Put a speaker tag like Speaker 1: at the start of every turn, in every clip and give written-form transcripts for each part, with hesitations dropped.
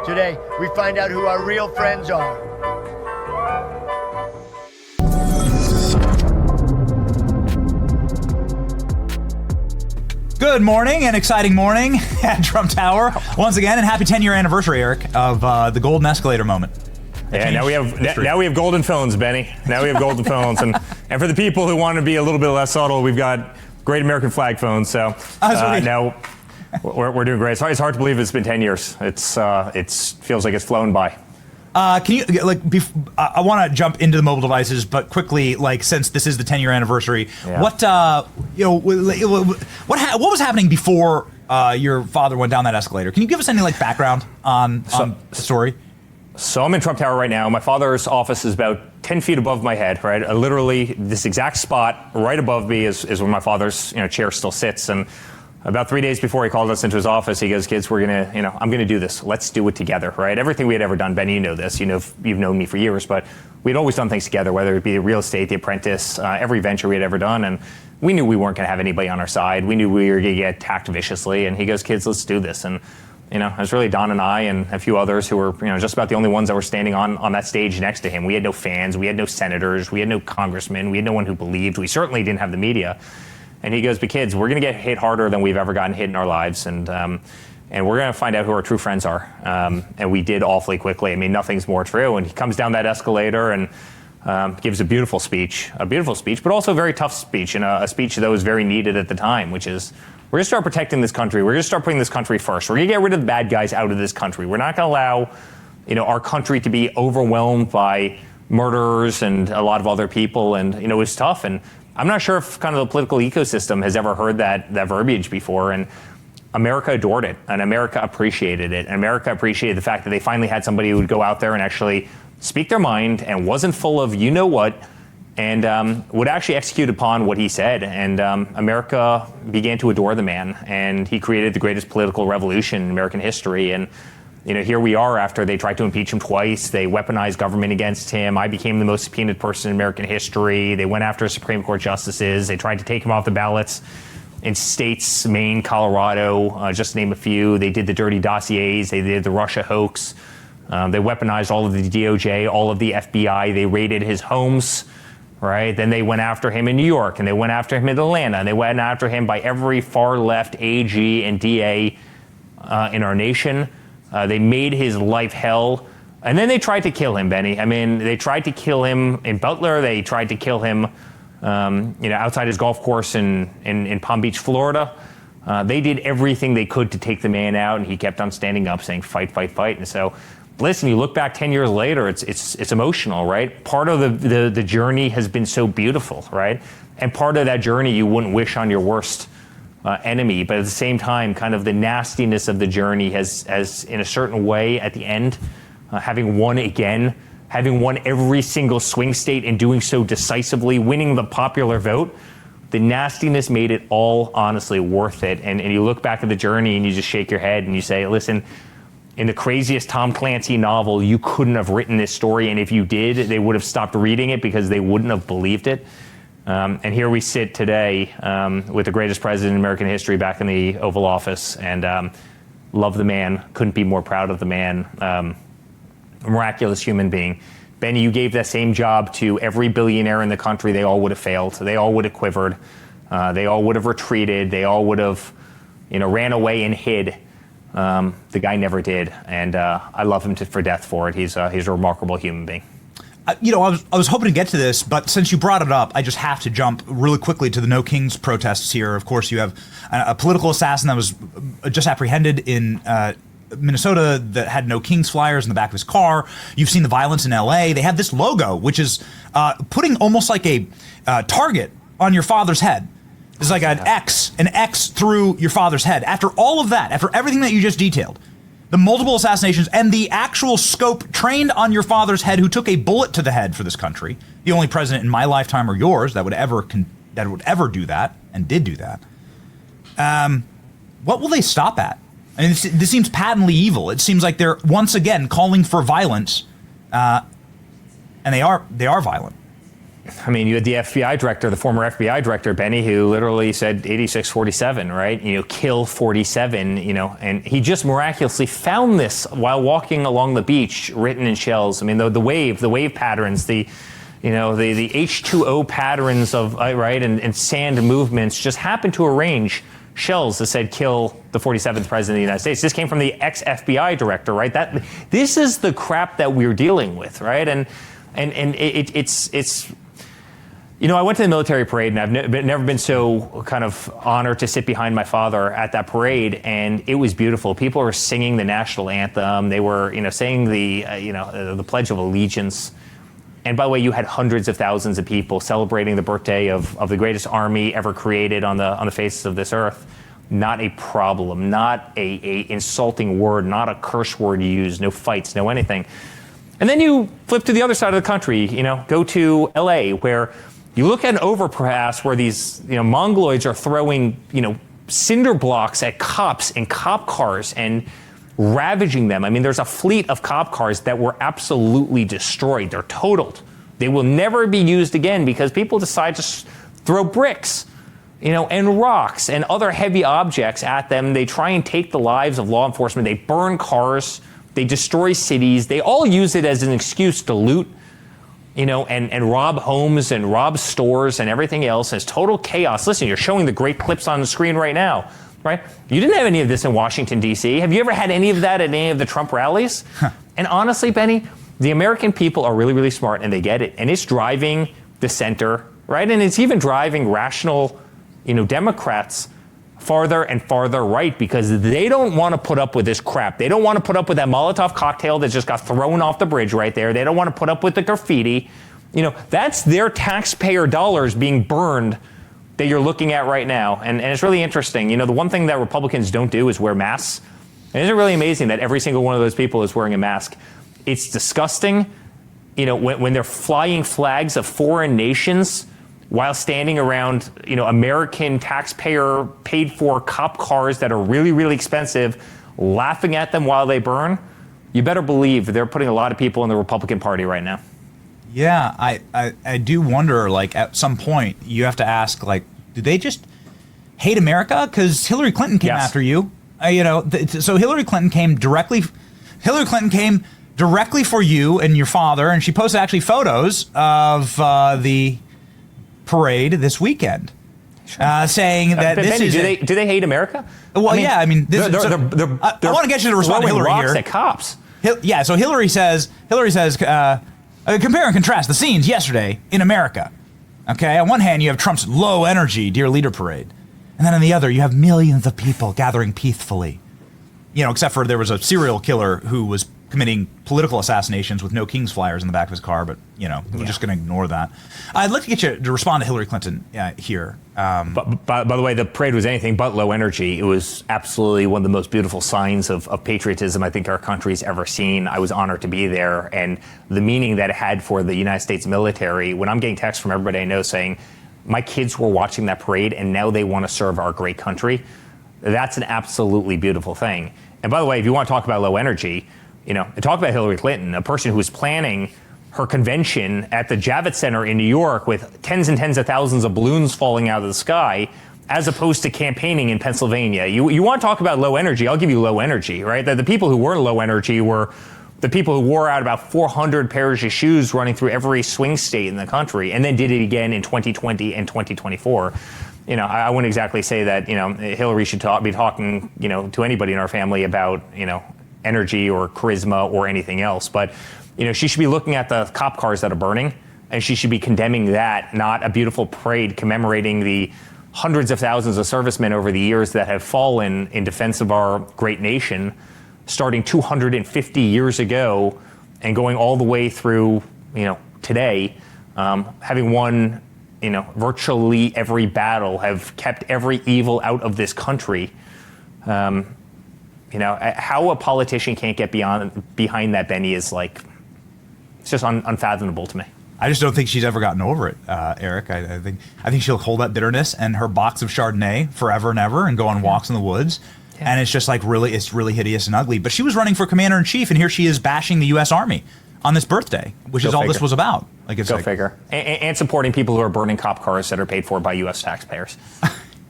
Speaker 1: Today, we find out who our real friends are.
Speaker 2: Good morning, an exciting morning at Trump Tower once again, and happy 10-year anniversary, Eric, of the golden escalator moment.
Speaker 3: Yeah, now we have golden phones, Benny. Now we have golden phones, and for the people who want to be a little bit less subtle, we've got great American flag phones. So now we're doing great. It's hard to believe it's been 10 years. It feels like it's flown by.
Speaker 2: Can you I want to jump into the mobile devices, but quickly, since this is the 10-year anniversary, what was happening before your father went down that escalator? Can you give us any background on the story?
Speaker 3: So I'm in Trump Tower right now. My father's office is about 10 feet above my head, right? Literally, this exact spot right above me is where my father's chair still sits. And about 3 days before he called us into his office, he goes, "Kids, we're gonna, I'm gonna do this. Let's do it together, right?" Everything we had ever done, Benny, you know this. You've known me for years, but we'd always done things together, whether it be real estate, The Apprentice, every venture we had ever done. And we knew we weren't gonna have anybody on our side. We knew we were gonna get attacked viciously. And he goes, "Kids, let's do this." And it was really Don and I and a few others who were, just about the only ones that were standing on that stage next to him. We had no fans, we had no senators, we had no congressmen, we had no one who believed. We certainly didn't have the media. And he goes, "But kids, we're going to get hit harder than we've ever gotten hit in our lives, and we're going to find out who our true friends are." And we did awfully quickly. I mean, nothing's more true. And he comes down that escalator and gives a beautiful speech, but also a very tough speech, and a speech that was very needed at the time, which is, we're going to start protecting this country. We're going to start putting this country first. We're going to get rid of the bad guys out of this country. We're not going to allow, our country to be overwhelmed by murderers and a lot of other people. And, it was tough. And I'm not sure if kind of the political ecosystem has ever heard that verbiage before. And America adored it, and America appreciated it. And America appreciated the fact that they finally had somebody who would go out there and actually speak their mind and wasn't full of you-know-what, and would actually execute upon what he said. And America began to adore the man, and he created the greatest political revolution in American history. And here we are after they tried to impeach him twice. They weaponized government against him. I became the most subpoenaed person in American history. They went after Supreme Court justices. They tried to take him off the ballots in states, Maine, Colorado, just to name a few. They did the dirty dossiers. They did the Russia hoax. They weaponized all of the DOJ, all of the FBI. They raided his homes. Right? Then they went after him in New York, and they went after him in Atlanta, and they went after him by every far left AG and DA in our nation. They made his life hell. And then they tried to kill him, Benny. I mean, they tried to kill him in Butler. They tried to kill him, outside his golf course in Palm Beach, Florida. They did everything they could to take the man out, and he kept on standing up saying, "Fight, fight, fight." And so, listen, you look back 10 years later, it's emotional, right? Part of the journey has been so beautiful, right? And part of that journey you wouldn't wish on your worst enemy, but at the same time, kind of the nastiness of the journey has in a certain way at the end, having won again, having won every single swing state and doing so decisively, winning the popular vote, the nastiness made it all honestly worth it. And you look back at the journey and you just shake your head and you say, listen, in the craziest Tom Clancy novel, you couldn't have written this story. And if you did, they would have stopped reading it because they wouldn't have believed it. And here we sit today with the greatest president in American history back in the Oval Office, and love the man, couldn't be more proud of the man, a miraculous human being. Benny, you gave that same job to every billionaire in the country. They all would have failed. They all would have quivered. They all would have retreated. They all would have, ran away and hid. The guy never did, and I love him for death for it. He's a remarkable human being.
Speaker 2: I was hoping to get to this, but since you brought it up, I just have to jump really quickly to the No Kings protests here. Of course, you have a political assassin that was just apprehended in Minnesota that had No Kings flyers in the back of his car. You've seen the violence in LA. They have this logo, which is putting almost like a target on your father's head. It's like an X through your father's head. After all of that, after everything that you just detailed, the multiple assassinations and the actual scope trained on your father's head, who took a bullet to the head for this country, the only president in my lifetime or yours that would ever do that and did do that. What will they stop at? I mean, this seems patently evil. It seems like they're once again calling for violence, and they are violent.
Speaker 3: I mean, you had the FBI director, the former FBI director, Benny, who literally said 8647, right? Kill 47, and he just miraculously found this while walking along the beach, written in shells. I mean, the wave patterns, the H2O patterns of, right, and sand movements just happened to arrange shells that said kill the 47th president of the United States. This came from the ex-FBI director, right? This is the crap that we're dealing with, right? And it's I went to the military parade, and I've never been so kind of honored to sit behind my father at that parade, and it was beautiful. People were singing the national anthem. They were, saying the Pledge of Allegiance. And by the way, you had hundreds of thousands of people celebrating the birthday of the greatest army ever created on the face of this earth. Not a problem, not a insulting word, not a curse word used, no fights, no anything. And then you flip to the other side of the country, go to LA, where you look at an overpass where these mongoloids are throwing cinder blocks at cops and cop cars and ravaging them. I mean, there's a fleet of cop cars that were absolutely destroyed. They're totaled. They will never be used again because people decide to throw bricks, and rocks and other heavy objects at them. They try and take the lives of law enforcement. They burn cars. They destroy cities. They all use it as an excuse to loot, and rob homes and rob stores and everything else. And it's total chaos. Listen, you're showing the great clips on the screen right now. Right? You didn't have any of this in Washington, D.C. Have you ever had any of that at any of the Trump rallies? And honestly, Benny, the American people are really, really smart, and they get it. And it's driving the center, right? And it's even driving rational, Democrats farther and farther right because they don't want to put up with this crap. They don't want to put up with that Molotov cocktail that just got thrown off the bridge right there. They don't want to put up with the graffiti. That's their taxpayer dollars being burned that you're looking at right now. And it's really interesting. The one thing that Republicans don't do is wear masks. And isn't it really amazing that every single one of those people is wearing a mask? It's disgusting, when they're flying flags of foreign nations while standing around, American taxpayer paid for cop cars that are really, really expensive, laughing at them while they burn. You better believe they're putting a lot of people in the Republican Party right now.
Speaker 2: Yeah, I do wonder, at some point, you have to ask, do they just hate America? Because Hillary Clinton came after you. So Hillary Clinton came directly for you and your father, and she posted actually photos of the parade this weekend, saying that this
Speaker 3: Benny,
Speaker 2: is...
Speaker 3: Do they hate America?
Speaker 2: Well, I want to get you to respond to Hillary
Speaker 3: rocks
Speaker 2: here.
Speaker 3: At cops.
Speaker 2: So Hillary says... compare and contrast the scenes yesterday in America. Okay, on one hand, you have Trump's low energy Dear Leader parade. And then on the other, you have millions of people gathering peacefully. Except for there was a serial killer who was committing political assassinations with no King's flyers in the back of his car, but, we're just going to ignore that. I'd like to get you to respond to Hillary Clinton here.
Speaker 3: But by the way, the parade was anything but low energy. It was absolutely one of the most beautiful signs of patriotism I think our country's ever seen. I was honored to be there, and the meaning that it had for the United States military. When I'm getting texts from everybody I know saying, my kids were watching that parade and now they want to serve our great country, that's an absolutely beautiful thing. And by the way, if you want to talk about low energy, talk about Hillary Clinton, a person who was planning her convention at the Javits Center in New York with tens and tens of thousands of balloons falling out of the sky, as opposed to campaigning in Pennsylvania. You want to talk about low energy, I'll give you low energy, right? The people who were low energy were the people who wore out about 400 pairs of shoes running through every swing state in the country, and then did it again in 2020 and 2024. I wouldn't exactly say that, Hillary should be talking, to anybody in our family about, energy or charisma or anything else. But, she should be looking at the cop cars that are burning, and she should be condemning that, not a beautiful parade commemorating the hundreds of thousands of servicemen over the years that have fallen in defense of our great nation, starting 250 years ago and going all the way through, today, having won, virtually every battle, have kept every evil out of this country. How a politician can't get behind that, Benny, is it's just unfathomable to me.
Speaker 2: I just don't think she's ever gotten over it, Eric. I think she'll hold that bitterness and her box of Chardonnay forever and ever and go on walks in the woods. Yeah. And it's just it's really hideous and ugly. But she was running for commander in chief, and here she is bashing the U.S. Army on this birthday, which
Speaker 3: Go
Speaker 2: is all
Speaker 3: figure.
Speaker 2: this was about. Like it's
Speaker 3: Go
Speaker 2: like,
Speaker 3: figure. And supporting people who are burning cop cars that are paid for by U.S. taxpayers.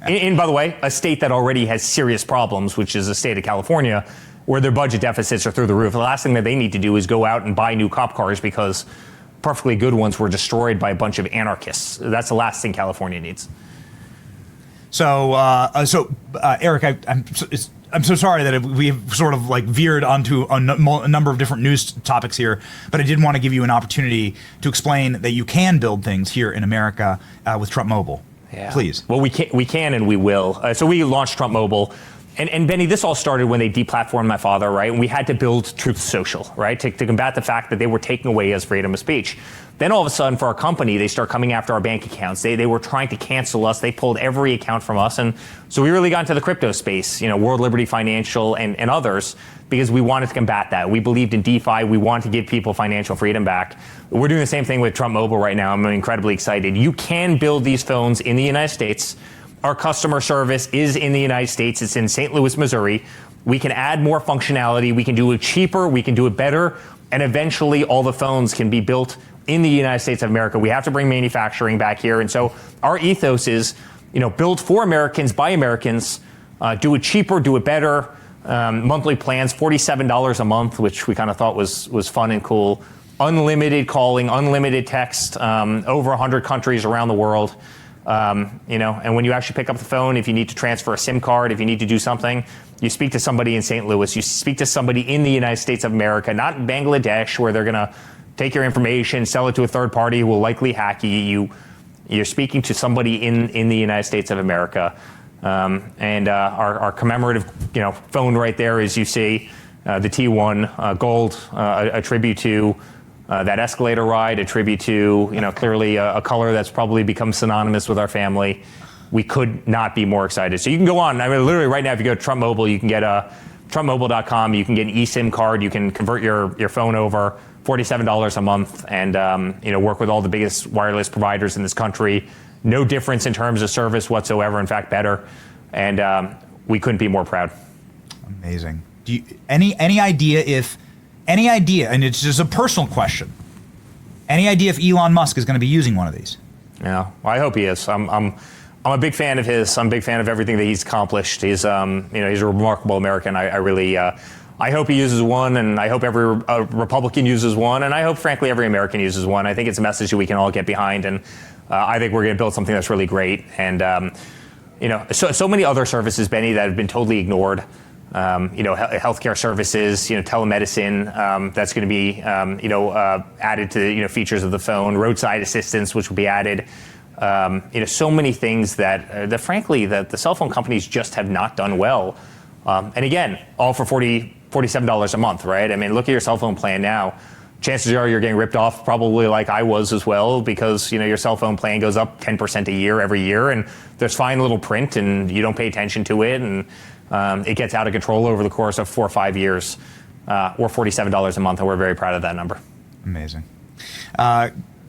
Speaker 3: In, by the way, a state that already has serious problems, which is the state of California, where their budget deficits are through the roof. The last thing that they need to do is go out and buy new cop cars because perfectly good ones were destroyed by a bunch of anarchists. That's the last thing California needs.
Speaker 2: So, Eric, I'm so sorry that we've sort of like veered onto a number of different news topics here, but I did want to give you an opportunity to explain that you can build things here in America with Trump Mobile. Yeah. Please.
Speaker 3: Well, we can and we will. So we launched Trump Mobile. And Benny, this all started when they deplatformed my father, right? And we had to build Truth Social, right? To combat the fact that they were taking away his freedom of speech. Then all of a sudden, for our company, they start coming after our bank accounts. They were trying to cancel us. They pulled every account from us. And so we really got into the crypto space, World Liberty Financial and others, because we wanted to combat that. We believed in DeFi. We wanted to give people financial freedom back. We're doing the same thing with Trump Mobile right now. I'm incredibly excited. You can build these phones in the United States. Our customer service is in the United States. It's in St. Louis, Missouri. We can add more functionality. We can do it cheaper. We can do it better. And eventually all the phones can be built in the United States of America. We have to bring manufacturing back here. And so our ethos is, build for Americans, by Americans, do it cheaper, do it better. Monthly plans, $47 a month, which we kind of thought was fun and cool. Unlimited calling, unlimited text, over 100 countries around the world. And when you actually pick up the phone, if you need to transfer a SIM card, if you need to do something, you speak to somebody in St. Louis, you speak to somebody in the United States of America, not in Bangladesh, where they're going to take your information, sell it to a third party who will likely hack you. You're speaking to somebody in the United States of America. Our commemorative, phone right there, as you see, the T1 Gold, a tribute to that Escalator ride, a tribute to, clearly a color that's probably become synonymous with our family. We could not be more excited. So you can go on. I mean, literally right now, if you go to Trump Mobile, you can get TrumpMobile.com. You can get an eSIM card. You can convert your phone over, $47 a month, and work with all the biggest wireless providers in this country. No difference in terms of service whatsoever. In fact, better. And we couldn't be more proud.
Speaker 2: Amazing. Do you any idea, and it's just a personal question, any idea if Elon Musk is going to be using one of these?
Speaker 3: Yeah, well, I hope he is. I'm a big fan of his. I'm a big fan of everything that he's accomplished. He's he's a remarkable American. I really I hope he uses one, and I hope every Republican uses one, and I hope, frankly, every American uses one. I think it's a message that we can all get behind, and I think we're going to build something that's really great. And so many other services, Benny, that have been totally ignored. Healthcare services, telemedicine, that's going to be, added to, features of the phone, roadside assistance, which will be added. So many things that frankly, that the cell phone companies just have not done well. And again, all for $47 a month, right? I mean, look at your cell phone plan now. Chances are you're getting ripped off, probably like I was as well, because your cell phone plan goes up 10% a year every year, and there's fine little print, and you don't pay attention to it, and it gets out of control over the course of 4 or 5 years. Or $47 a month, and we're very proud of that number.
Speaker 2: Amazing.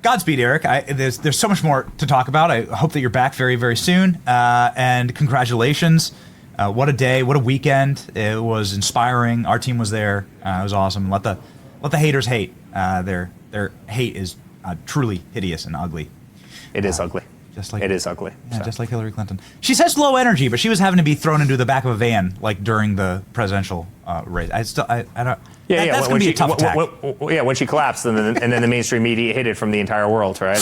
Speaker 2: Godspeed, Eric. There's so much more to talk about. I hope that you're back very, very soon. And congratulations. What a day, what a weekend. It was inspiring. Our team was there. It was awesome. Let the haters hate. Their hate is truly hideous and ugly.
Speaker 3: It is ugly. It is ugly.
Speaker 2: Yeah, so. Just like Hillary Clinton. She says low energy, but she was having to be thrown into the back of a van like during the presidential race. I don't.
Speaker 3: Yeah,
Speaker 2: that's going to be a tough attack.
Speaker 3: When she collapsed, and then the mainstream media hid it from the entire world, right?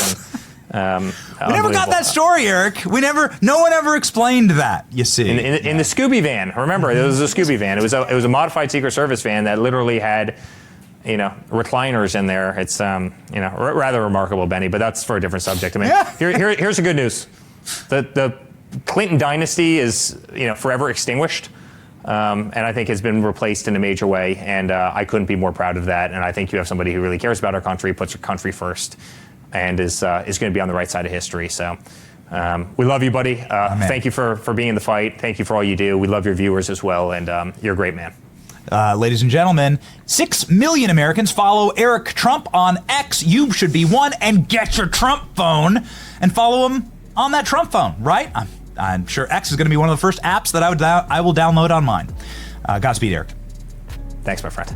Speaker 3: And,
Speaker 2: we never got that story, Eric. No one ever explained that. You see,
Speaker 3: in the Scooby van. Remember, it was a Scooby van. It was a modified Secret Service van that literally had, recliners in there. It's rather remarkable, Benny. But that's for a different subject. I mean, here's the good news: the Clinton dynasty is forever extinguished. And I think has been replaced in a major way, and I couldn't be more proud of that. And I think you have somebody who really cares about our country, puts our country first, and is going to be on the right side of history. So we love you, buddy. Thank you for being in the fight. Thank you for all you do. We love your viewers as well, and you're a great man.
Speaker 2: Ladies and gentlemen, 6 million Americans follow Eric Trump on X. You should be one, and get your Trump phone and follow him on that Trump phone, right? I'm sure X is going to be one of the first apps that I will download on mine. Godspeed, Eric.
Speaker 3: Thanks, my friend.